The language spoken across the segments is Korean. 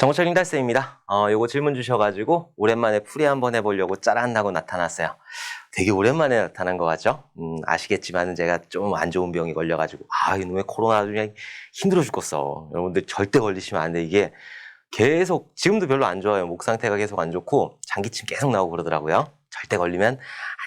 정보철 링달쌤입니다. 요거 질문 주셔가지고 오랜만에 풀이 한번 해보려고 짜란 하고 나타났어요. 되게 오랜만에 나타난 것 같죠? 아시겠지만 제가 좀 안 좋은 병이 걸려가지고 이놈의 코로나 그냥 힘들어 죽겠어. 여러분들 절대 걸리시면 안 돼. 이게 계속 지금도 별로 안 좋아요. 목 상태가 계속 안 좋고 장기침 계속 나오고 그러더라고요. 절대 걸리면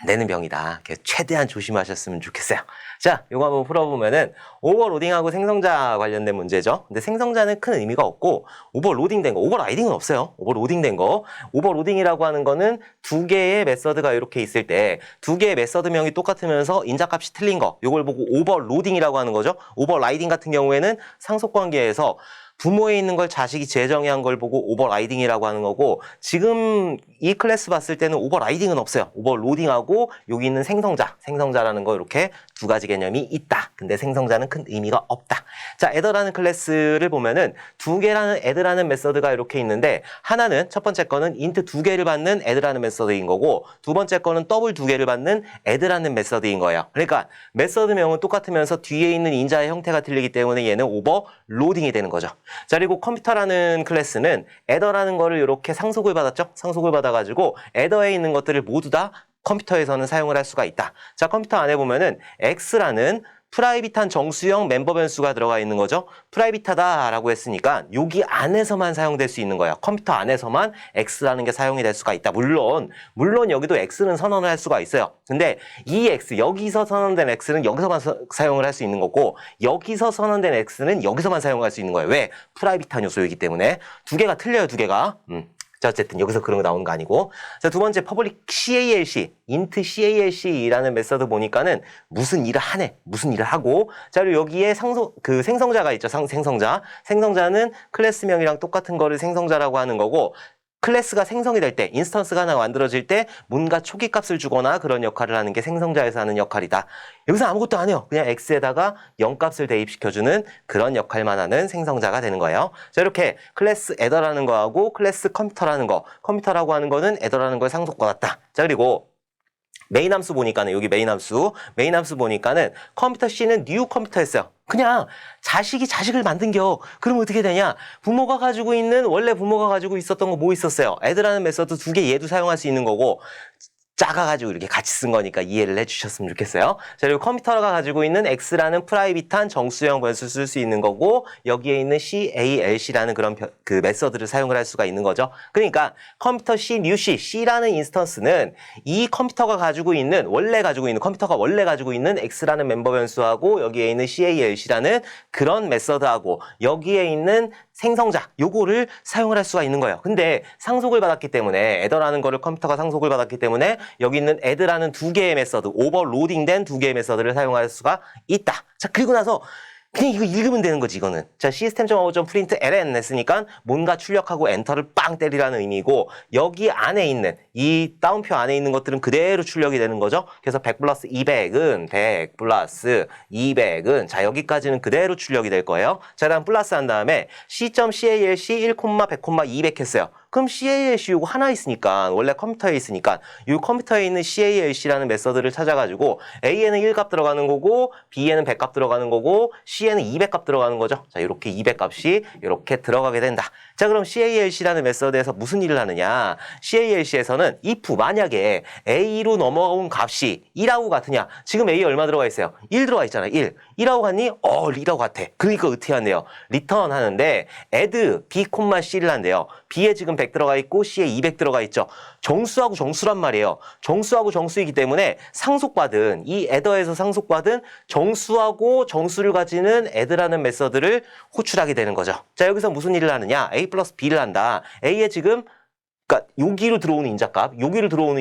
안 되는 병이다. 그래서 최대한 조심하셨으면 좋겠어요. 자, 요거 한번 풀어보면은 오버로딩하고 생성자 관련된 문제죠. 근데 생성자는 큰 의미가 없고 오버로딩된 거, 오버라이딩은 없어요. 오버로딩된 거. 오버로딩이라고 하는 거는 두 개의 메서드가 이렇게 있을 때 두 개의 메서드명이 똑같으면서 인자값이 틀린 거, 요걸 보고 오버로딩이라고 하는 거죠. 오버라이딩 같은 경우에는 상속관계에서 부모에 있는 걸 자식이 재정의한 걸 보고 오버라이딩이라고 하는 거고, 지금 이 클래스 봤을 때는 오버라이딩은 없어요. 오버로딩하고 여기 있는 생성자라는 거 이렇게 두 가지 개념이 있다. 근데 생성자는 큰 의미가 없다. 자, 애더라는 클래스를 보면은 두 개라는 애드라는 메서드가 이렇게 있는데, 하나는 첫 번째 거는 인트 두 개를 받는 애드라는 메서드인 거고, 두 번째 거는 더블 두 개를 받는 애드라는 메서드인 거예요. 그러니까 메서드명은 똑같으면서 뒤에 있는 인자의 형태가 틀리기 때문에 얘는 오버로딩이 되는 거죠. 자, 그리고 컴퓨터라는 클래스는 애더라는 거를 이렇게 상속을 받았죠. 상속을 받아가지고 애더에 있는 것들을 모두 다 컴퓨터에서는 사용을 할 수가 있다. 자, 컴퓨터 안에 보면은 X라는 프라이빗한 정수형 멤버 변수가 들어가 있는 거죠. 프라이빗하다라고 했으니까 여기 안에서만 사용될 수 있는 거예요. 컴퓨터 안에서만 X라는 게 사용이 될 수가 있다. 물론 여기도 X는 선언을 할 수가 있어요. 근데 이 X, 여기서 선언된 X는 여기서만 사용을 할 수 있는 거고, 여기서 선언된 X는 여기서만 사용할 수 있는 거예요. 왜? 프라이빗한 요소이기 때문에. 두 개가 틀려요, 두 개가. 자, 어쨌든 여기서 그런 거 나오는 거 아니고. 자, 두 번째 퍼블릭 CALC, int CALC라는 메서드 보니까는 무슨 일을 하네, 무슨 일을 하고. 자, 그리고 여기에 생성자가 있죠. 생성자는 클래스명이랑 똑같은 거를 생성자라고 하는 거고, 클래스가 생성이 될 때, 인스턴스가 하나 만들어질 때 뭔가 초기 값을 주거나 그런 역할을 하는 게 생성자에서 하는 역할이다. 여기서 아무것도 안 해요. 그냥 X에다가 0값을 대입시켜주는 그런 역할만 하는 생성자가 되는 거예요. 자, 이렇게 클래스 애더라는 거하고 클래스 컴퓨터라는 거, 컴퓨터라고 하는 거는 애더라는 걸 상속받았다. 자, 그리고 메인 함수 보니까는, 여기 메인 함수 보니까는 컴퓨터 C는 뉴 컴퓨터였어요. 그냥 자식이 자식을 만든겨. 그러면 어떻게 되냐? 원래 부모가 가지고 있었던 거 뭐 있었어요? 애드라는 메서드 두 개 얘도 사용할 수 있는 거고, 작아가지고 이렇게 같이 쓴 거니까 이해를 해주셨으면 좋겠어요. 자, 그리고 컴퓨터가 가지고 있는 X라는 프라이빗한 정수형 변수 쓸 수 있는 거고, 여기에 있는 CALC라는 그런 그 메서드를 사용을 할 수가 있는 거죠. 그러니까 컴퓨터 C, new C라는 인스턴스는 이 컴퓨터가 원래 가지고 있는 X라는 멤버 변수하고, 여기에 있는 CALC라는 그런 메서드하고, 여기에 있는 생성자, 요거를 사용을 할 수가 있는 거예요. 근데 상속을 받았기 때문에, 애더라는 거를 컴퓨터가 상속을 받았기 때문에 여기 있는 애드라는 두 개의 메서드, 오버로딩된 두 개의 메서드를 사용할 수가 있다. 자, 그리고 나서 그냥 이거 읽으면 되는 거지, 이거는. 자, system.out.print ln 했으니까 뭔가 출력하고 엔터를 빵 때리라는 의미고, 여기 안에 있는, 이 다운표 안에 있는 것들은 그대로 출력이 되는 거죠. 그래서 100 플러스 200은 100 플러스 200은, 자, 여기까지는 그대로 출력이 될 거예요. 자, 다음 플러스 한 다음에 C.calc 1, 100, 200 했어요. 그럼 CALC 요거 하나 있으니까, 원래 컴퓨터에 있으니까 이 컴퓨터에 있는 CALC라는 메서드를 찾아가지고 A에는 1값 들어가는 거고, B에는 100값 들어가는 거고, C에는 200값 들어가는 거죠. 자, 이렇게 200값이 이렇게 들어가게 된다. 자, 그럼 CALC라는 메서드에서 무슨 일을 하느냐? CALC에서는 if 만약에 A로 넘어온 값이 1하고 같으냐? 지금 A 얼마 들어가 있어요? 1 들어가 있잖아요. 1하고 같니? 1하고 같아. 그러니까 어떻게 한대요? 리턴 하는데 add B, C를 한대요. B에 지금 100 들어가 있고 C에 200 들어가 있죠. 정수하고 정수란 말이에요. 정수하고 정수이기 때문에 이 애더에서 상속받은 정수하고 정수를 가지는 애드라는 메서드를 호출하게 되는 거죠. 자, 여기서 무슨 일을 하느냐? A 플러스 B를 한다. A에 지금 그러니까 여기로 들어오는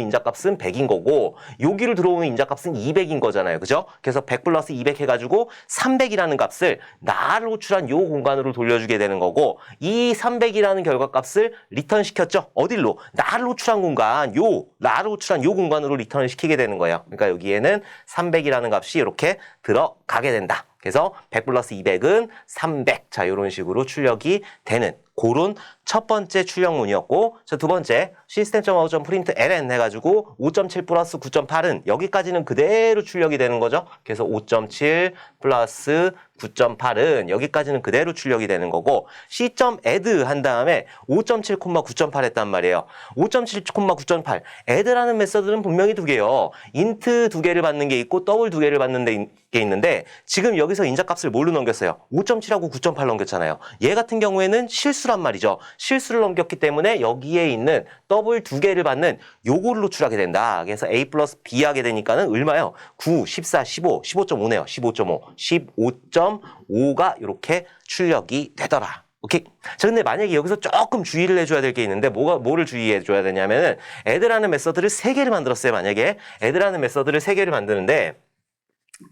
인자값은 100인 거고, 여기로 들어오는 인자값은 200인 거잖아요. 그죠? 그래서 100 플러스 200 해가지고 300이라는 값을 나를 호출한 요 공간으로 돌려주게 되는 거고, 이 300이라는 결과값을 리턴 시켰죠? 어딜로? 나를 호출한 요 공간으로 리턴을 시키게 되는 거예요. 그러니까 여기에는 300이라는 값이 이렇게 들어가게 된다. 그래서 100 플러스 200은 300. 자, 이런 식으로 출력이 되는 그런 첫 번째 출력문이었고, 자, 두 번째 system.out.print ln 해가지고 5.7 플러스 9.8은 여기까지는 그대로 출력이 되는 거죠. 그래서 5.7 플러스 9.8은 여기까지는 그대로 출력이 되는 거고 C.add 한 다음에 5.7, 9.8 했단 말이에요. 5.7, 9.8 add라는 메서드는 분명히 두 개요. int 두 개를 받는 게 있고 더블 두 개를 받는 게 있는데 지금 여기서 인자값을 뭘로 넘겼어요? 5.7하고 9.8 넘겼잖아요. 얘 같은 경우에는 실수란 말이죠. 실수를 넘겼기 때문에 여기에 있는 더블 두 개를 받는 요거를 노출하게 된다. 그래서 a 플러스 b 하게 되니까는 얼마요? 9, 14, 15, 15.5네요. 15.5, 15.5가 이렇게 출력이 되더라. 오케이. 자, 근데 만약에 여기서 조금 주의를 해줘야 될 게 있는데, 뭐를 주의해줘야 되냐면은, add라는 메서드를 3개를 만들었어요, 만약에. add라는 메서드를 3개를 만드는데,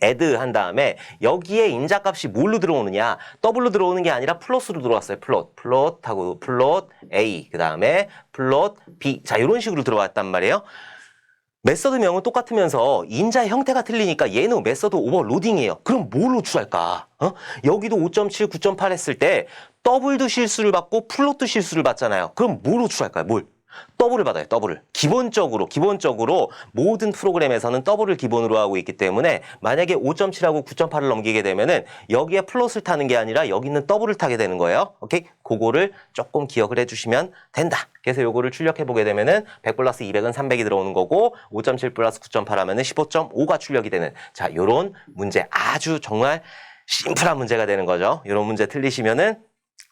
add 한 다음에, 여기에 인자값이 뭘로 들어오느냐, 더블로 들어오는 게 아니라 플롯으로 들어왔어요, 플롯하고 플롯 A, 그 다음에 플롯 B. 자, 이런 식으로 들어왔단 말이에요. 메서드명은 똑같으면서 인자의 형태가 틀리니까 얘는 메서드 오버로딩이에요. 그럼 뭘 노출할까? 여기도 5.7, 9.8 했을 때 더블도 실수를 받고 플롯도 실수를 받잖아요. 그럼 뭘 노출할까요? 뭘? 더블을 받아요. 더블을. 기본적으로 모든 프로그램에서는 더블을 기본으로 하고 있기 때문에 만약에 5.7하고 9.8을 넘기게 되면은 여기에 플롯을 타는 게 아니라 여기 있는 더블을 타게 되는 거예요. 오케이? 그거를 조금 기억을 해주시면 된다. 그래서 요거를 출력해 보게 되면은 100 플러스 200은 300이 들어오는 거고 5.7 플러스 9.8 하면은 15.5가 출력이 되는 자, 요런 문제 아주 정말 심플한 문제가 되는 거죠. 요런 문제 틀리시면은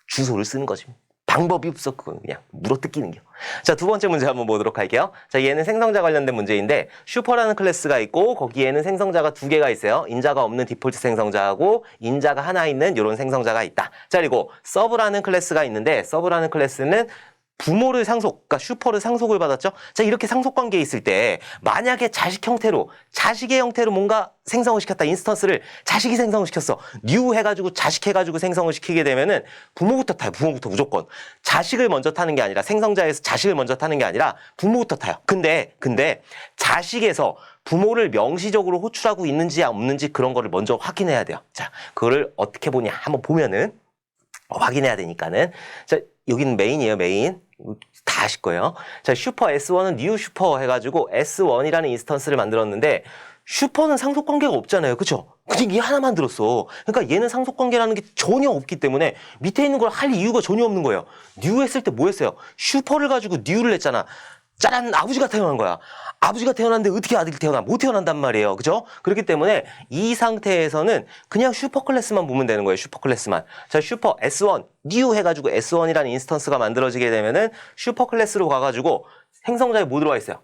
주소를 쓰는 거지. 방법이 없어. 그건 그냥 물어뜯기는 게. 자, 두 번째 문제 한번 보도록 할게요. 자, 얘는 생성자 관련된 문제인데 슈퍼라는 클래스가 있고 거기에는 생성자가 2개가 있어요. 인자가 없는 디폴트 생성자하고 인자가 하나 있는 이런 생성자가 있다. 자, 그리고 서브라는 클래스가 있는데 서브라는 클래스는 부모를 그러니까 슈퍼를 상속을 받았죠. 자, 이렇게 상속 관계에 있을 때 만약에 자식의 형태로 뭔가 생성을 시켰다. 인스턴스를 자식이 생성을 시켰어. 뉴 해가지고 자식 해가지고 생성을 시키게 되면은 부모부터 타요. 부모부터 무조건. 자식을 먼저 타는 게 아니라 생성자에서 자식을 먼저 타는 게 아니라 부모부터 타요. 근데 자식에서 부모를 명시적으로 호출하고 있는지 없는지 그런 거를 먼저 확인해야 돼요. 자, 그거를 어떻게 보냐 한번 보면은 확인해야 되니까는 자, 여기는 메인이에요. 메인. 다 아실 거예요. 자, 슈퍼 S1은 뉴 슈퍼 해가지고 S1이라는 인스턴스를 만들었는데 슈퍼는 상속관계가 없잖아요. 그쵸? 그냥 이 하나 만들었어. 그러니까 얘는 상속관계라는 게 전혀 없기 때문에 밑에 있는 걸 할 이유가 전혀 없는 거예요. 뉴 했을 때 뭐 했어요? 슈퍼를 가지고 뉴를 했잖아. 짜란, 아버지가 태어난 거야. 아버지가 태어났는데 어떻게 아들이 태어나? 못 태어난단 말이에요. 그죠? 그렇기 때문에 이 상태에서는 그냥 슈퍼 클래스만 보면 되는 거예요. 슈퍼 클래스만. 자, 슈퍼 S1, new 해가지고 S1이라는 인스턴스가 만들어지게 되면은 슈퍼 클래스로 가가지고 생성자에 뭐 들어와 있어요?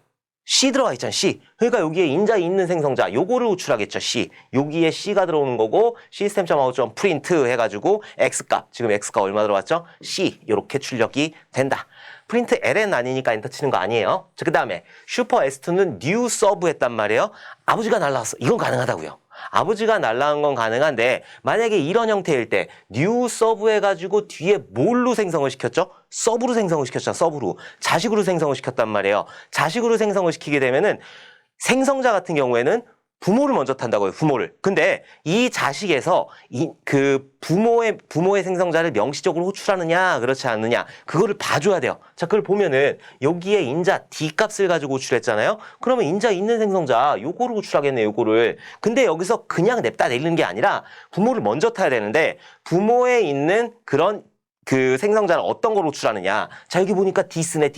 C 들어와 있잖아, C. 그러니까 여기에 인자 있는 생성자, 요거를 호출하겠죠, C. 여기에 C가 들어오는 거고, system.out.print 해가지고, X값, 지금 X가 얼마 들어왔죠? C, 요렇게 출력이 된다. 프린트 ln 아니니까 엔터 치는 거 아니에요. 자, 그 다음에 슈퍼 S2는 new sub 했단 말이에요. 아버지가 날라왔어. 이건 가능하다고요. 아버지가 날라온 건 가능한데 만약에 이런 형태일 때 new sub 해가지고 뒤에 뭘로 생성을 시켰죠? 서브로 생성을 시켰죠. 서브로. 자식으로 생성을 시켰단 말이에요. 자식으로 생성을 시키게 되면은 생성자 같은 경우에는 부모를 먼저 탄다고요. 부모를. 근데 이 자식에서 부모의 생성자를 명시적으로 호출하느냐 그렇지 않느냐 그거를 봐줘야 돼요. 자, 그걸 보면은 여기에 인자 D 값을 가지고 호출했잖아요. 그러면 인자 있는 생성자 요거를 호출하겠네. 요거를. 근데 여기서 그냥 냅다 내리는 게 아니라 부모를 먼저 타야 되는데 부모에 있는 그런 그 생성자를 어떤 걸 호출하느냐. 자, 여기 보니까 디스네.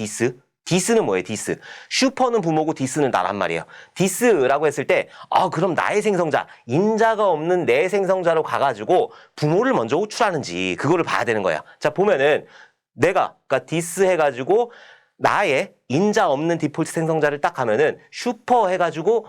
디스는 뭐예요? 디스. 슈퍼는 부모고 디스는 나란 말이에요. 디스라고 했을 때 그럼 나의 생성자, 인자가 없는 내 생성자로 가가지고 부모를 먼저 호출하는지 그거를 봐야 되는 거야. 자, 보면은 그러니까 디스 해가지고 나의 인자 없는 디폴트 생성자를 딱 하면은 슈퍼 해가지고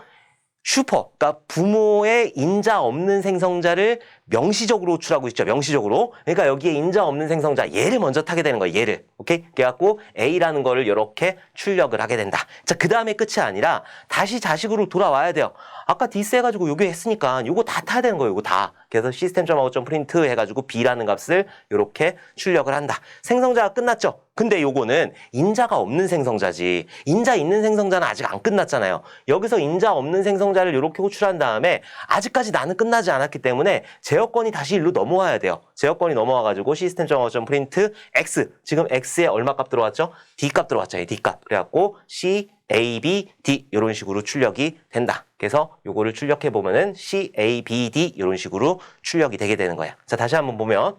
그러니까 부모의 인자 없는 생성자를 명시적으로 호출하고 있죠. 명시적으로. 그러니까 여기에 인자 없는 생성자 얘를 먼저 타게 되는 거예요. 얘를. 오케이? 그래갖고 A라는 거를 이렇게 출력을 하게 된다. 자, 그 다음에 끝이 아니라 다시 자식으로 돌아와야 돼요. 아까 디스 해가지고 요게 했으니까 요거 다 타야 되는 거예요. 요거 다. 그래서 system.out.print 해가지고 B라는 값을 이렇게 출력을 한다. 생성자가 끝났죠? 근데 요거는 인자가 없는 생성자지. 인자 있는 생성자는 아직 안 끝났잖아요. 여기서 인자 없는 생성자를 이렇게 호출한 다음에 아직까지 나는 끝나지 않았기 때문에 제어권이 다시 일로 넘어와야 돼요. 제어권이 넘어와가지고 system.out.print x. 지금 x에 얼마 값 들어왔죠? D 값 들어왔죠. D 값. 그래갖고 C, A, B, D 이런 식으로 출력이 된다. 그래서 요거를 출력해 보면은 CABD 이런 식으로 출력이 되게 되는 거예요. 자, 다시 한번 보면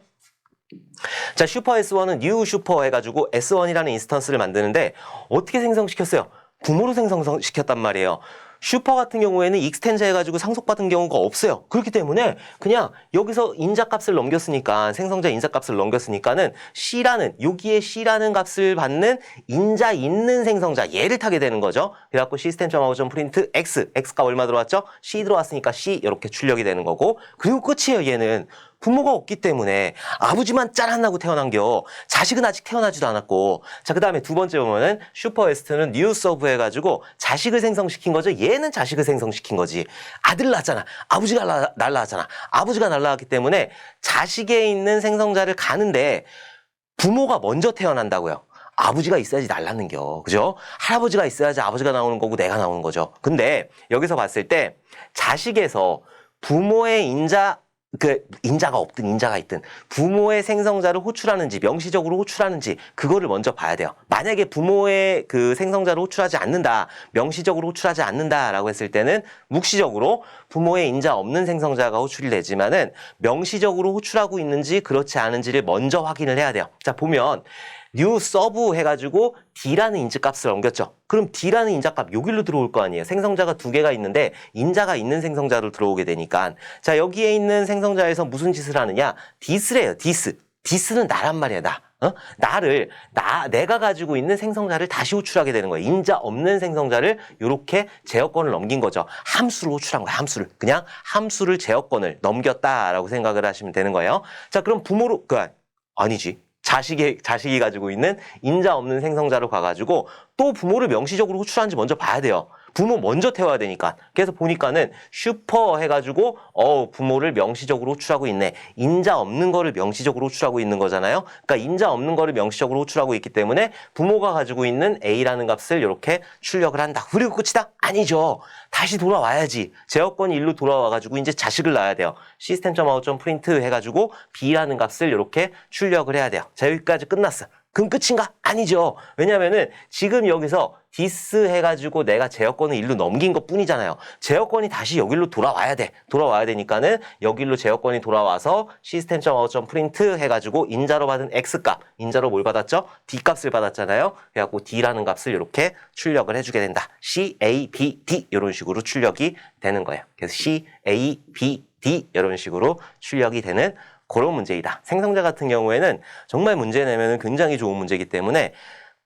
자, 슈퍼 S1은 new 슈퍼 해가지고 S1이라는 인스턴스를 만드는데 어떻게 생성시켰어요? 부모로 생성시켰단 말이에요. 슈퍼 같은 경우에는 익스텐저 해가지고 상속받은 경우가 없어요. 그렇기 때문에 그냥 여기서 인자값을 넘겼으니까 생성자 인자값을 넘겼으니까는 C라는 여기에 C라는 값을 받는 인자 있는 생성자 얘를 타게 되는 거죠. 그래갖고 시스템.out.print X X가 얼마 들어왔죠? C 들어왔으니까 C 이렇게 출력이 되는 거고 그리고 끝이에요. 얘는 부모가 없기 때문에 아버지만 짠하고 태어난겨. 자식은 아직 태어나지도 않았고. 자, 그 다음에 두 번째 보면은 슈퍼 에스트는 뉴 서브 해가지고 자식을 생성시킨 거죠. 얘는 자식을 생성시킨 거지. 아들 낳았잖아. 아버지가 날라왔잖아. 아버지가 날라왔기 때문에 자식에 있는 생성자를 가는데 부모가 먼저 태어난다고요. 아버지가 있어야지 날랐는겨. 그죠? 할아버지가 있어야지 아버지가 나오는 거고 내가 나오는 거죠. 근데 여기서 봤을 때 자식에서 부모의 인자가 없든 인자가 있든 부모의 생성자를 호출하는지 명시적으로 호출하는지 그거를 먼저 봐야 돼요. 만약에 부모의 그 생성자를 호출하지 않는다, 명시적으로 호출하지 않는다라고 했을 때는 묵시적으로 부모의 인자 없는 생성자가 호출이 되지만은 명시적으로 호출하고 있는지 그렇지 않은지를 먼저 확인을 해야 돼요. 자, 보면 new 서브 해가지고 D라는 인자값을 넘겼죠. 그럼 D라는 인자값 여기로 들어올 거 아니에요. 생성자가 두 개가 있는데 인자가 있는 생성자로 들어오게 되니까 자, 여기에 있는 생성자에서 무슨 짓을 하느냐? 디스래요. 디스는 나란 말이야. 내가 가지고 있는 생성자를 다시 호출하게 되는 거예요. 인자 없는 생성자를 이렇게 제어권을 넘긴 거죠. 함수를 호출한 거야. 그냥 함수를 제어권을 넘겼다라고 생각을 하시면 되는 거예요. 자, 그럼 아니지. 자식이 가지고 있는 인자 없는 생성자로 가가지고 또 부모를 명시적으로 호출하는지 먼저 봐야 돼요. 부모 먼저 태워야 되니까. 그래서 보니까는 슈퍼 해가지고 부모를 명시적으로 호출하고 있네. 인자 없는 거를 명시적으로 호출하고 있는 거잖아요. 그러니까 인자 없는 거를 명시적으로 호출하고 있기 때문에 부모가 가지고 있는 A라는 값을 이렇게 출력을 한다. 그리고 끝이다? 아니죠. 다시 돌아와야지. 제어권이 일로 돌아와가지고 이제 자식을 낳아야 돼요. 시스템.out.print 해가지고 B라는 값을 이렇게 출력을 해야 돼요. 자, 여기까지 끝났어. 그럼 끝인가? 아니죠. 왜냐면은 지금 여기서 디스 해가지고 내가 제어권을 일로 넘긴 것 뿐이잖아요. 제어권이 다시 여기로 돌아와야 돼. 돌아와야 되니까는 여기로 제어권이 돌아와서 시스템.out.print 해가지고 인자로 받은 X값, 인자로 뭘 받았죠? D값을 받았잖아요. 그래갖고 D라는 값을 이렇게 출력을 해주게 된다. CABD 이런 식으로 출력이 되는 거예요. 그래서 CABD 이런 식으로 출력이 되는 그런 문제이다. 생성자 같은 경우에는 정말 문제 내면 굉장히 좋은 문제이기 때문에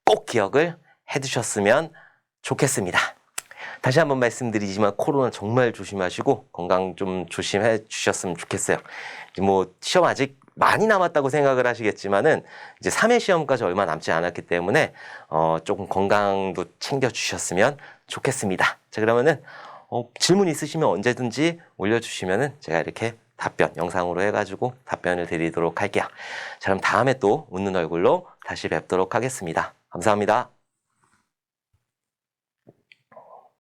꼭 기억을 해두셨으면 좋겠습니다. 다시 한번 말씀드리지만 코로나 정말 조심하시고 건강 좀 조심해 주셨으면 좋겠어요. 뭐 시험 아직 많이 남았다고 생각을 하시겠지만은 이제 3회 시험까지 얼마 남지 않았기 때문에 조금 건강도 챙겨 주셨으면 좋겠습니다. 자, 그러면은 질문 있으시면 언제든지 올려주시면은 제가 이렇게 답변 영상으로 해가지고 답변을 드리도록 할게요. 자, 그럼 다음에 또 웃는 얼굴로 다시 뵙도록 하겠습니다. 감사합니다.